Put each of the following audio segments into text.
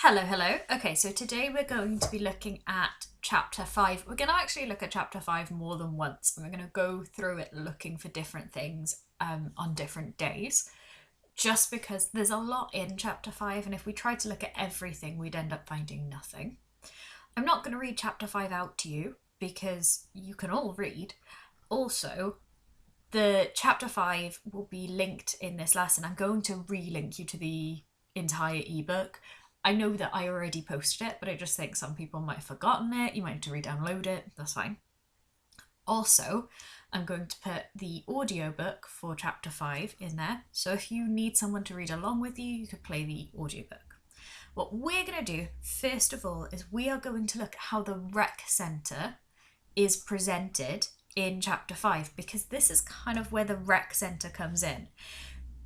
Hello. Okay, so today we're going to be looking at chapter 5. We're going to actually look at chapter 5 more than once, and we're going to go through it looking for different things on different days, just because there's a lot in chapter 5, and if we tried to look at everything, we'd end up finding nothing. I'm not going to read chapter 5 out to you, because you can all read. Also, the chapter 5 will be linked in this lesson. I'm going to re-link you to the entire ebook. I know that I already posted it, but I just think some people might have forgotten it. You might have to re-download it. That's fine. Also, I'm going to put the audiobook for chapter 5 in there. So if you need someone to read along with you, you could play the audiobook. What we're going to do, first of all, is we are going to look at how the rec centre is presented in chapter 5, because this is kind of where the rec centre comes in.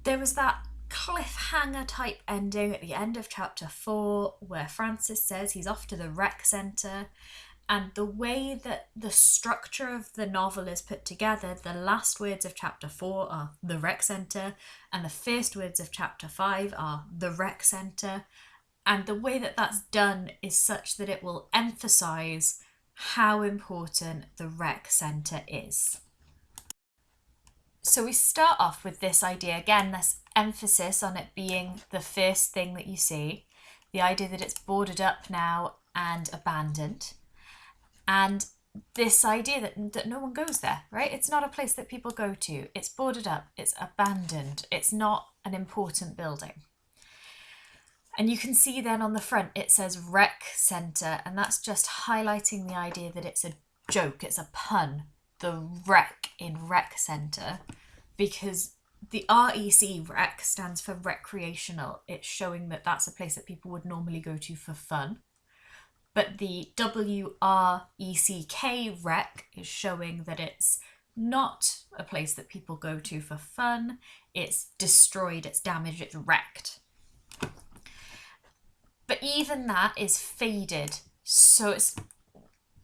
There was that cliffhanger type ending at the end of chapter 4 where Francis says he's off to the rec centre, and the way that the structure of the novel is put together, the last words of chapter 4 are the rec centre and the first words of chapter 5 are the rec centre, and the way that that's done is such that it will emphasise how important the rec centre is. So we start off with this idea, again, this emphasis on it being the first thing that you see, the idea that it's boarded up now and abandoned, and this idea that no one goes there, right? It's not a place that people go to. It's boarded up, it's abandoned, it's not an important building. And you can see then on the front it says rec centre, and that's just highlighting the idea that it's a joke, it's a pun, the rec in rec centre, because the REC stands for recreational. It's showing that that's a place that people would normally go to for fun. But the WRECK is showing that it's not a place that people go to for fun. It's destroyed, it's damaged, it's wrecked. But even that is faded, so it's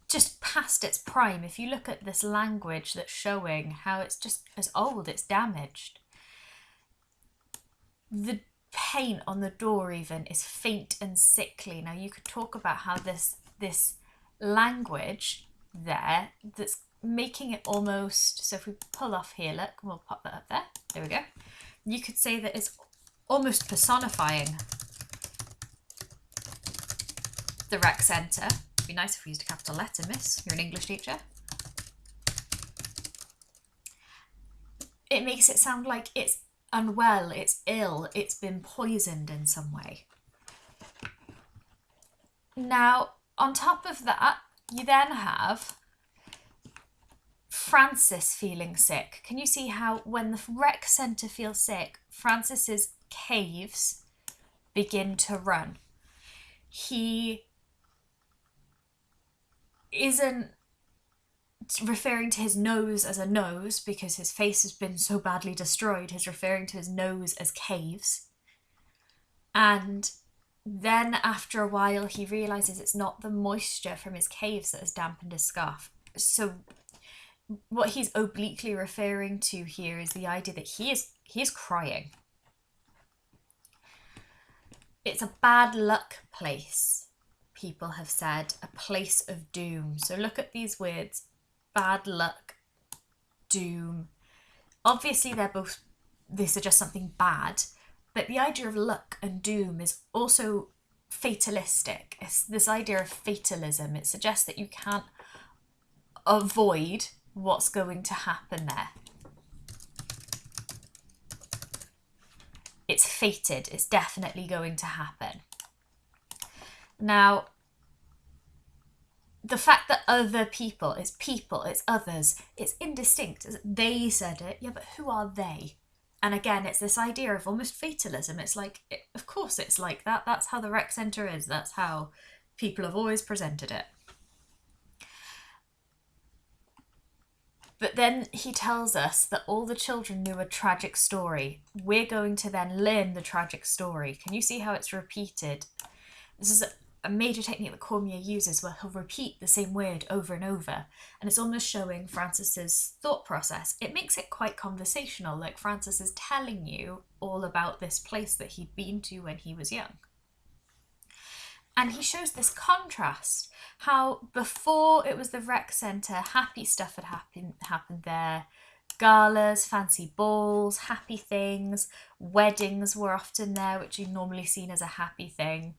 just past its prime. If you look at this language that's showing how it's just as old, it's damaged. The paint on the door even is faint and sickly. Now you could talk about how this language there that's making it almost, so if we pull off here, look, we'll pop that up there we go. You could say that it's almost personifying the rec centre. It'd be nice if we used a capital letter, miss. You're an English teacher. It makes it sound like it's unwell, it's ill, it's been poisoned in some way. Now, on top of that, you then have Francis feeling sick. Can you see how when the rec centre feels sick, Francis's caves begin to run? He isn't referring to his nose as a nose because his face has been so badly destroyed. He's referring to his nose as caves. And then after a while, he realises it's not the moisture from his caves that has dampened his scarf. So what he's obliquely referring to here is the idea that he is crying. It's a bad luck place, people have said, a place of doom. So look at these words, bad luck, doom. Obviously they suggest something bad, but the idea of luck and doom is also fatalistic. It's this idea of fatalism. It suggests that you can't avoid what's going to happen there. It's fated, it's definitely going to happen. Now, the fact that other people, it's others, it's indistinct. They said it, yeah, but who are they? And again, it's this idea of almost fatalism. It's like, of course it's like that. That's how the rec centre is. That's how people have always presented it. But then he tells us that all the children knew a tragic story. We're going to then learn the tragic story. Can you see how it's repeated? This is a major technique that Cormier uses where he'll repeat the same word over and over, and it's almost showing Francis's thought process. It makes it quite conversational, like Francis is telling you all about this place that he'd been to when he was young. And he shows this contrast, how before it was the rec centre, happy stuff had happened there. Galas, fancy balls, happy things, weddings were often there, which are normally seen as a happy thing.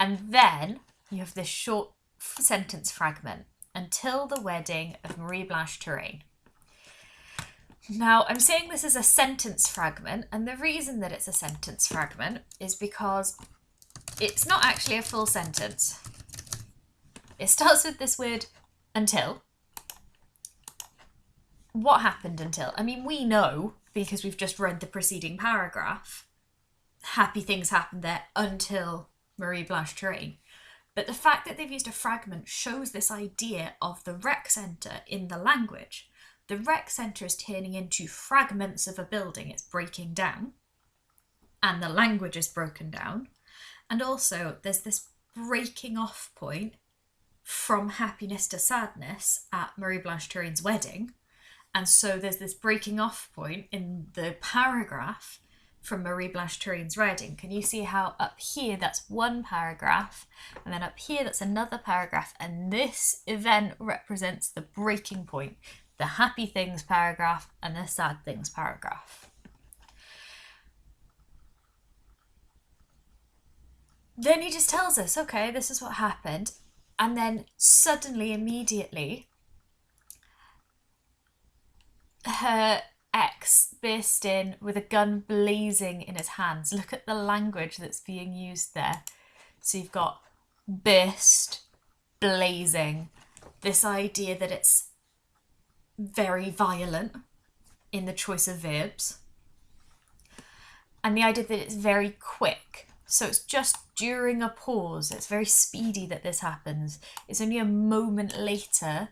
And then you have this short sentence fragment, until the wedding of Marie Blanche Touraine. Now, I'm saying this is a sentence fragment, and the reason that it's a sentence fragment is because it's not actually a full sentence. It starts with this word, until. What happened until? I mean, we know, because we've just read the preceding paragraph, happy things happened there until Marie Blanche Touraine. But the fact that they've used a fragment shows this idea of the rec centre in the language. The rec centre is turning into fragments of a building, it's breaking down, and the language is broken down. And also, there's this breaking off point from happiness to sadness at Marie Blanche Touraine's wedding. And so there's this breaking off point in the paragraph from Marie Blanche Touraine's wedding. Can you see how up here that's one paragraph, and then up here that's another paragraph, and this event represents the breaking point, the happy things paragraph and the sad things paragraph. Then he just tells us, okay, this is what happened, and then suddenly, immediately, her ex burst in with a gun blazing in his hands. Look at the language that's being used there. So you've got burst, blazing, this idea that it's very violent in the choice of verbs, and the idea that it's very quick. So it's just during a pause, it's very speedy that this happens. It's only a moment later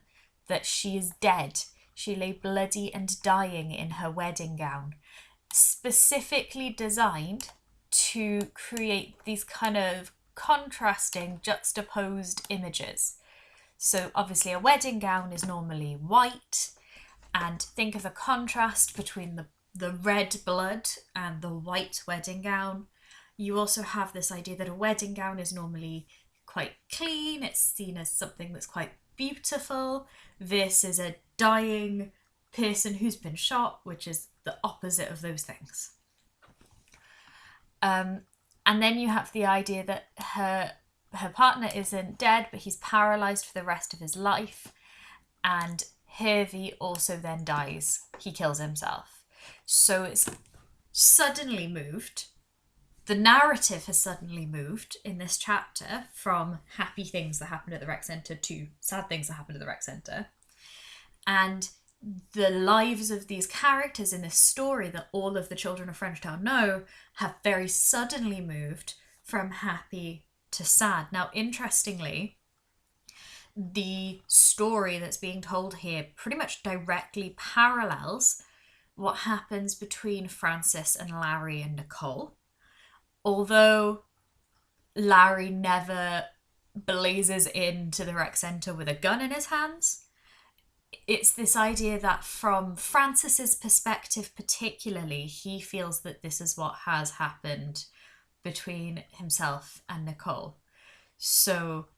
that she is dead. She lay bloody and dying in her wedding gown, specifically designed to create these kind of contrasting, juxtaposed images. So obviously a wedding gown is normally white, and think of a contrast between the red blood and the white wedding gown. You also have this idea that a wedding gown is normally quite clean, it's seen as something that's quite beautiful. This is a dying person who's been shot, which is the opposite of those things. And then you have the idea that her partner isn't dead, but he's paralysed for the rest of his life. And Hervey also then dies. He kills himself. So it's suddenly moved. The narrative has suddenly moved in this chapter from happy things that happened at the rec centre to sad things that happened at the rec centre. And the lives of these characters in this story that all of the children of Frenchtown know have very suddenly moved from happy to sad. Now, interestingly, the story that's being told here pretty much directly parallels what happens between Francis and Larry and Nicole. Although Larry never blazes into the rec centre with a gun in his hands, it's this idea that from Francis's perspective particularly, he feels that this is what has happened between himself and Nicole. So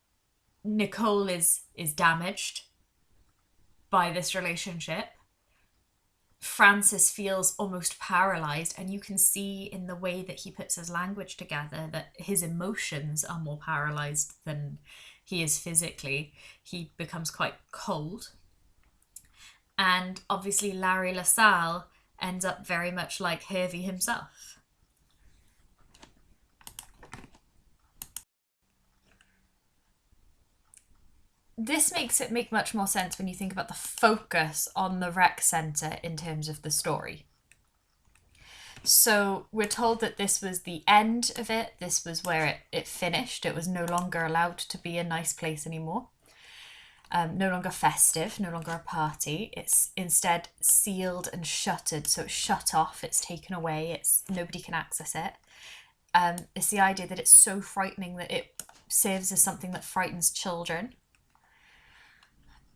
Nicole is damaged by this relationship. Francis feels almost paralysed, and you can see in the way that he puts his language together that his emotions are more paralysed than he is physically. He becomes quite cold. And obviously Larry LaSalle ends up very much like Hervey himself. This makes it make much more sense when you think about the focus on the rec centre in terms of the story. So we're told that this was the end of it. This was where it finished. It was no longer allowed to be a nice place anymore. No longer festive, no longer a party. It's instead sealed and shuttered. So it's shut off, it's taken away, nobody can access it. It's the idea that it's so frightening that it serves as something that frightens children.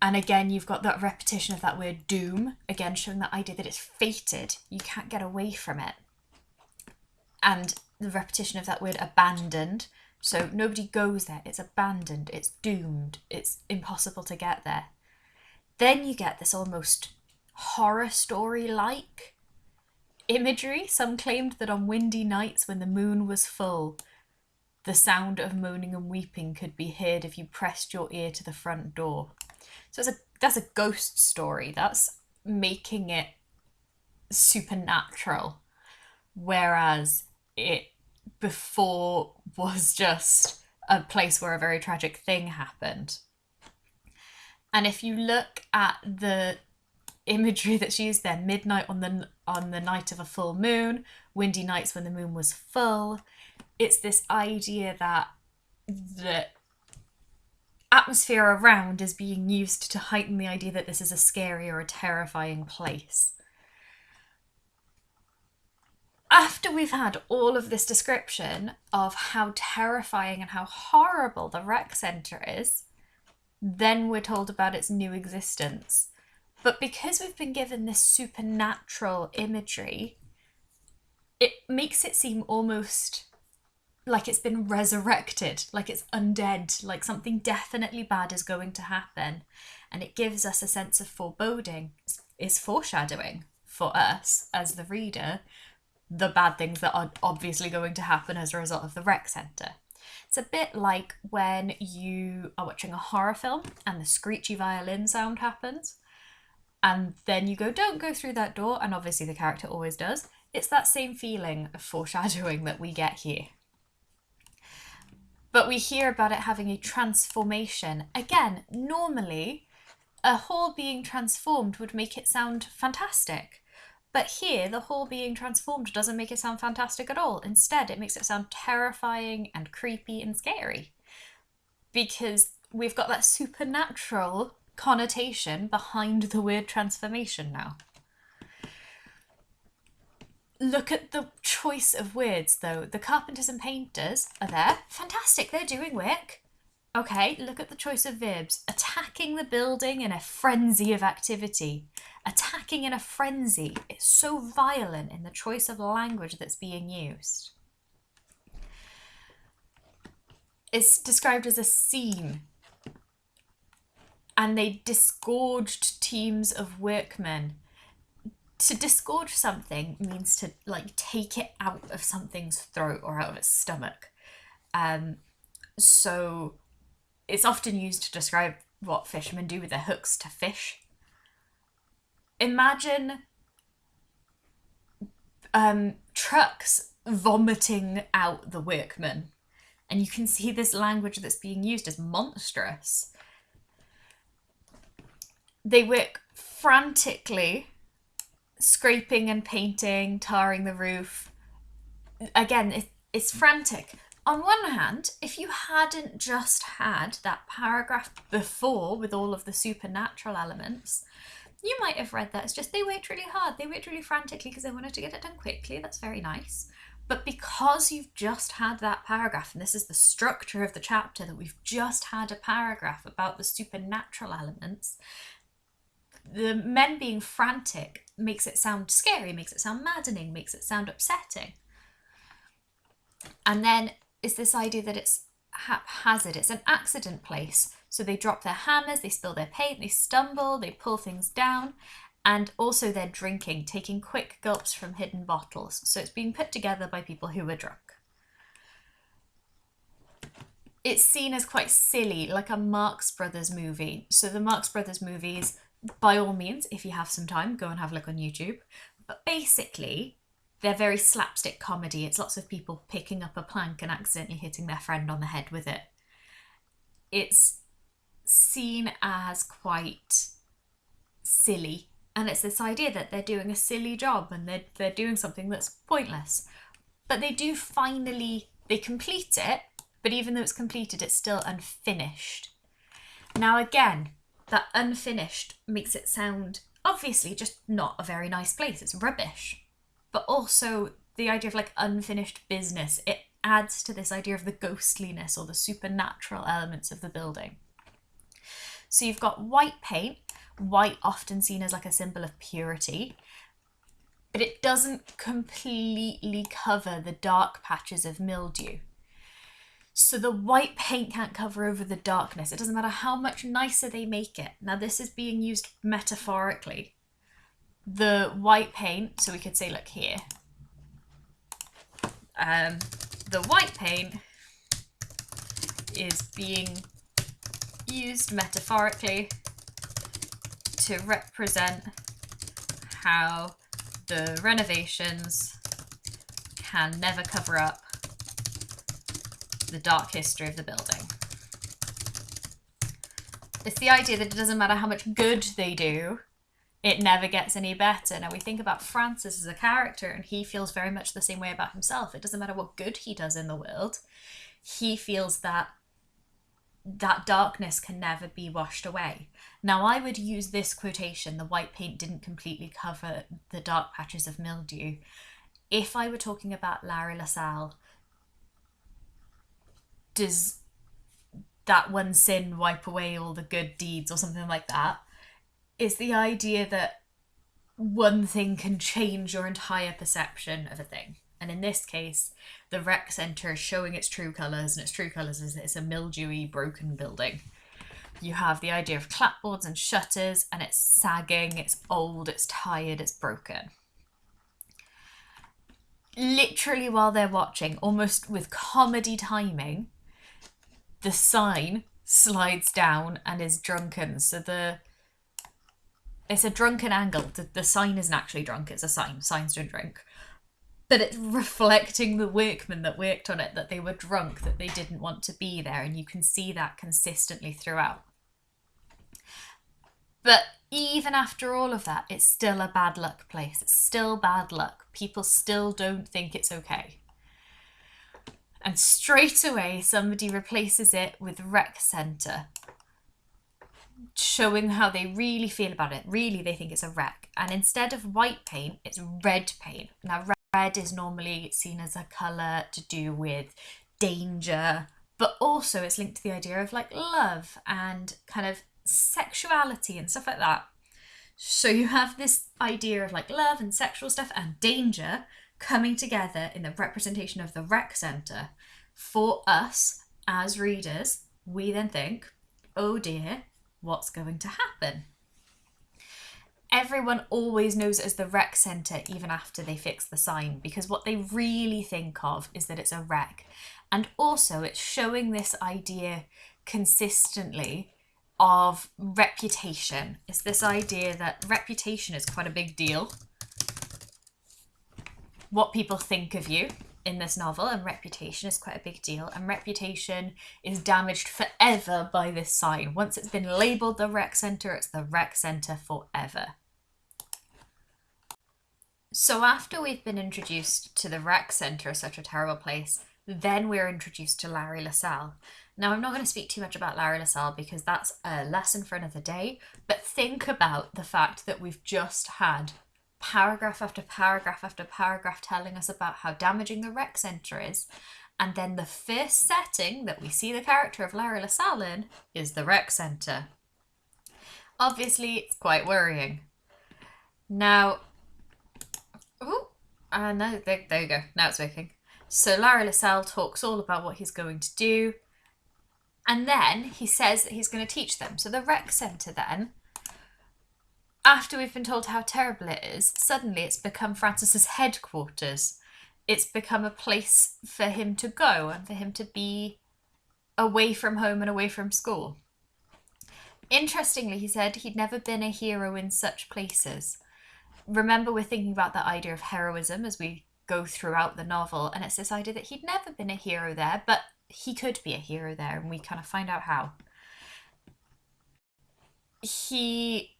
And again, you've got that repetition of that word doom, again showing that idea that it's fated, you can't get away from it. And the repetition of that word abandoned, So nobody goes there. It's abandoned. It's doomed. It's impossible to get there. Then you get this almost horror story-like imagery. Some claimed that on windy nights when the moon was full, the sound of moaning and weeping could be heard if you pressed your ear to the front door. So that's a ghost story. That's making it supernatural. Whereas it before was just a place where a very tragic thing happened. And if you look at the imagery that's used there, midnight on the night of a full moon, windy nights when the moon was full, it's this idea that the atmosphere around is being used to heighten the idea that this is a scary or a terrifying place. After we've had all of this description of how terrifying and how horrible the rec centre is, then we're told about its new existence. But because we've been given this supernatural imagery, it makes it seem almost like it's been resurrected, like it's undead, like something definitely bad is going to happen. And it gives us a sense of foreboding. It's foreshadowing for us as the reader the bad things that are obviously going to happen as a result of the rec centre. It's a bit like when you are watching a horror film and the screechy violin sound happens, and then you go, don't go through that door, and obviously the character always does. It's that same feeling of foreshadowing that we get here. But we hear about it having a transformation. Again, normally a hall being transformed would make it sound fantastic. But here, the hall being transformed doesn't make it sound fantastic at all. Instead, it makes it sound terrifying and creepy and scary. Because we've got that supernatural connotation behind the word transformation now. Look at the choice of words, though. The carpenters and painters are there. Fantastic, they're doing work. Okay, look at the choice of verbs. Attacking the building in a frenzy of activity. Attacking in a frenzy. It's so violent in the choice of language that's being used. It's described as a scene. And they disgorged teams of workmen. To disgorge something means to take it out of something's throat or out of its stomach. So it's often used to describe what fishermen do with their hooks to fish. Imagine trucks vomiting out the workmen. And you can see this language that's being used as monstrous. They work frantically, scraping and painting, tarring the roof. Again, it's frantic. On one hand, if you hadn't just had that paragraph before with all of the supernatural elements, you might have read that as just they worked really hard, they worked really frantically because they wanted to get it done quickly. That's very nice. But because you've just had that paragraph, and this is the structure of the chapter, that we've just had a paragraph about the supernatural elements, the men being frantic makes it sound scary, makes it sound maddening, makes it sound upsetting. And then is this idea that it's haphazard, it's an accident place. So they drop their hammers, they spill their paint, they stumble, they pull things down, and also they're drinking, taking quick gulps from hidden bottles. So it's being put together by people who are drunk. It's seen as quite silly, like a Marx Brothers movie. So the Marx Brothers movies, by all means, if you have some time, go and have a look on YouTube. But basically, they're very slapstick comedy. It's lots of people picking up a plank and accidentally hitting their friend on the head with it. It's seen as quite silly. And it's this idea that they're doing a silly job and they're doing something that's pointless. But they do finally, they complete it, but even though it's completed, it's still unfinished. Now again, that unfinished makes it sound obviously just not a very nice place. It's rubbish. But also the idea of unfinished business, it adds to this idea of the ghostliness or the supernatural elements of the building. So you've got white paint, white often seen as a symbol of purity, but it doesn't completely cover the dark patches of mildew. So the white paint can't cover over the darkness. It doesn't matter how much nicer they make it. Now this is being used metaphorically. The white paint, so we could say, look here. The white paint is being used metaphorically to represent how the renovations can never cover up the dark history of the building. It's the idea that it doesn't matter how much good they do, it never gets any better. Now we think about Francis as a character, and he feels very much the same way about himself. It doesn't matter what good he does in the world. He feels that that darkness can never be washed away. Now I would use this quotation, the white paint didn't completely cover the dark patches of mildew, if I were talking about Larry LaSalle. Does that one sin wipe away all the good deeds or something like that? Is the idea that one thing can change your entire perception of a thing. And in this case, the rec centre is showing its true colours, and its true colours is that it's a mildewy, broken building. You have the idea of clapboards and shutters, and it's sagging, it's old, it's tired, it's broken. Literally while they're watching, almost with comedy timing, the sign slides down and is drunken. So it's a drunken angle. The sign isn't actually drunk, it's a sign. Signs don't drink. But it's reflecting the workmen that worked on it, that they were drunk, that they didn't want to be there, and you can see that consistently throughout. But even after all of that, it's still a bad luck place. It's still bad luck. People still don't think it's okay. And straight away, somebody replaces it with rec centre, showing how they really feel about it. Really, they think it's a wreck. And instead of white paint, it's red paint. Now, red is normally seen as a colour to do with danger, but also it's linked to the idea of like love and kind of sexuality and stuff like that. So you have this idea of like love and sexual stuff and danger coming together in the representation of the rec centre. For us as readers, we then think, oh dear, what's going to happen? Everyone always knows it as the rec centre even after they fix the sign, because what they really think of is that it's a wreck. And also it's showing this idea consistently of reputation. It's this idea that reputation is quite a big deal. What people think of you in this novel, and reputation is quite a big deal, and reputation is damaged forever by this sign. Once it's been labelled the rec centre, it's the rec centre forever. So after we've been introduced to the rec centre as such a terrible place, then we're introduced to Larry LaSalle. Now I'm not going to speak too much about Larry LaSalle because that's a lesson for another day, but think about the fact that we've just had paragraph after paragraph after paragraph telling us about how damaging the rec centre is, and then the first setting that we see the character of Larry LaSalle in is the rec centre. Obviously, it's quite worrying. Now, no, there you go, now it's working. So Larry LaSalle talks all about what he's going to do, and then he says that he's going to teach them. So the rec centre then, after we've been told how terrible it is, suddenly it's become Francis's headquarters. It's become a place for him to go and for him to be away from home and away from school. Interestingly, he said he'd never been a hero in such places. Remember, we're thinking about that idea of heroism as we go throughout the novel, and it's this idea that he'd never been a hero there, but he could be a hero there, and we kind of find out how. He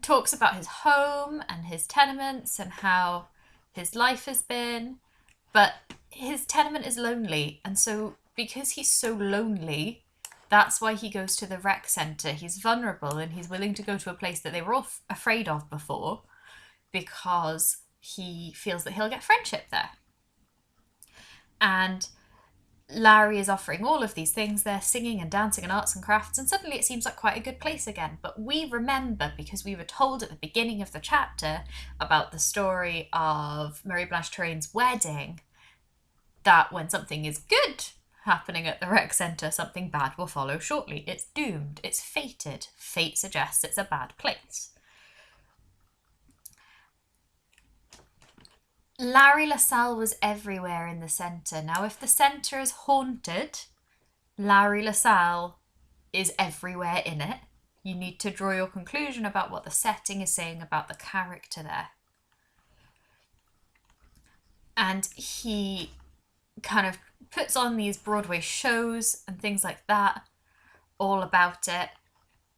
talks about his home and his tenements and how his life has been, but his tenement is lonely, and so because he's so lonely, that's why he goes to the rec centre. He's vulnerable and he's willing to go to a place that they were all afraid of before, because he feels that he'll get friendship there. And Larry is offering all of these things. They're singing and dancing and arts and crafts, and suddenly it seems like quite a good place again. But we remember, because we were told at the beginning of the chapter about the story of Marie Blanche Turein's wedding, that when something is good happening at the rec centre, something bad will follow shortly. It's doomed. It's fated. Fate suggests it's a bad place. Larry LaSalle was everywhere in the centre. Now, if the centre is haunted, Larry LaSalle is everywhere in it. You need to draw your conclusion about what the setting is saying about the character there. And he kind of puts on these Broadway shows and things like that, all about it.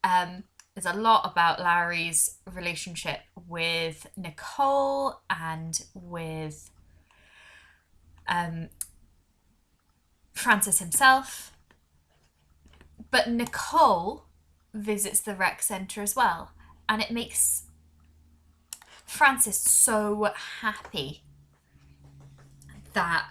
There's a lot about Larry's relationship with Nicole and with Francis himself. But Nicole visits the rec centre as well, and it makes Francis so happy that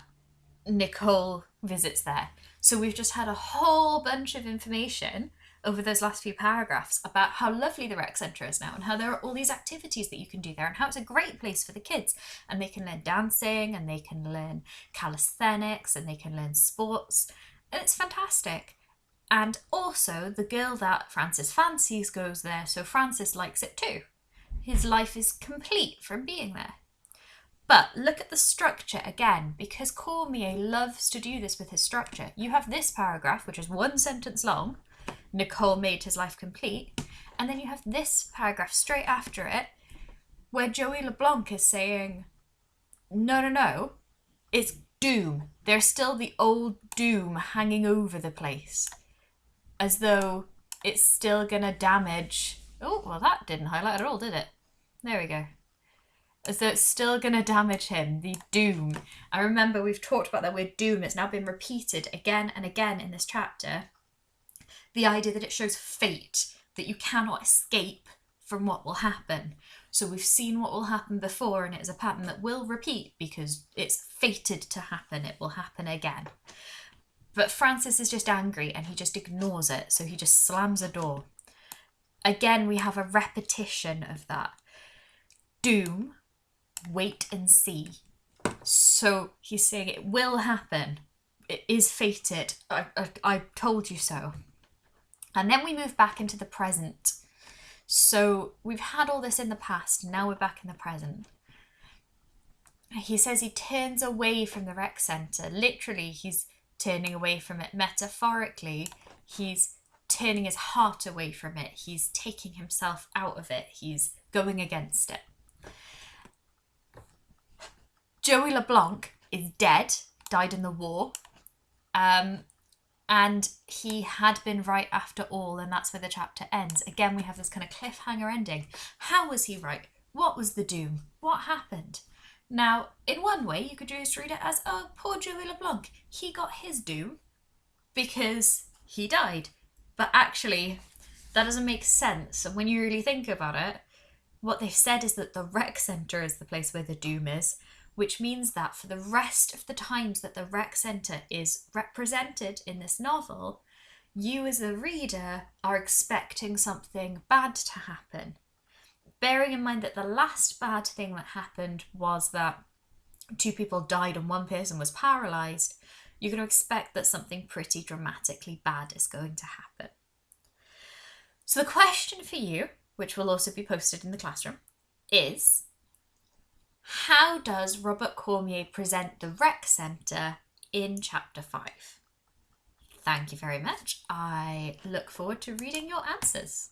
Nicole visits there. So we've just had a whole bunch of information over those last few paragraphs about how lovely the rec centre is now, and how there are all these activities that you can do there, and how it's a great place for the kids, and they can learn dancing, and they can learn calisthenics, and they can learn sports, and it's fantastic. And also the girl that Francis fancies goes there, so Francis likes it too. His life is complete from being there. But look at the structure again, because Cormier loves to do this with his structure. You have this paragraph, which is one sentence long, Nicole made his life complete, and then you have this paragraph straight after it, where Joey LeBlanc is saying, no, it's doom. There's still the old doom hanging over the place, as though it's still gonna damage. Oh, well, that didn't highlight at all, did it? There we go. As though it's still going to damage him, the doom. I remember we've talked about that word doom. It's now been repeated again and again in this chapter. The idea that it shows fate, that you cannot escape from what will happen. So we've seen what will happen before, and it is a pattern that will repeat because it's fated to happen. It will happen again. But Francis is just angry and he just ignores it. So he just slams a door. Again, we have a repetition of that. Doom. Wait and see. So he's saying it will happen. It is fated. I told you so. And then we move back into the present. So we've had all this in the past, and now we're back in the present. He says he turns away from the rec centre. Literally, he's turning away from it. Metaphorically, he's turning his heart away from it. He's taking himself out of it. He's going against it. Joey LeBlanc is dead, died in the war, and he had been right after all, and that's where the chapter ends. Again, we have this kind of cliffhanger ending. How was he right? What was the doom? What happened? Now, in one way, you could just read it as, oh, poor Joey LeBlanc, he got his doom because he died. But actually, that doesn't make sense. And when you really think about it, what they've said is that the rec centre is the place where the doom is, which means that for the rest of the times that the rec centre is represented in this novel, you as a reader are expecting something bad to happen. Bearing in mind that the last bad thing that happened was that 2 people died and 1 person was paralysed, you're going to expect that something pretty dramatically bad is going to happen. So the question for you, which will also be posted in the classroom, is: how does Robert Cormier present the rec centre in chapter 5? Thank you very much. I look forward to reading your answers.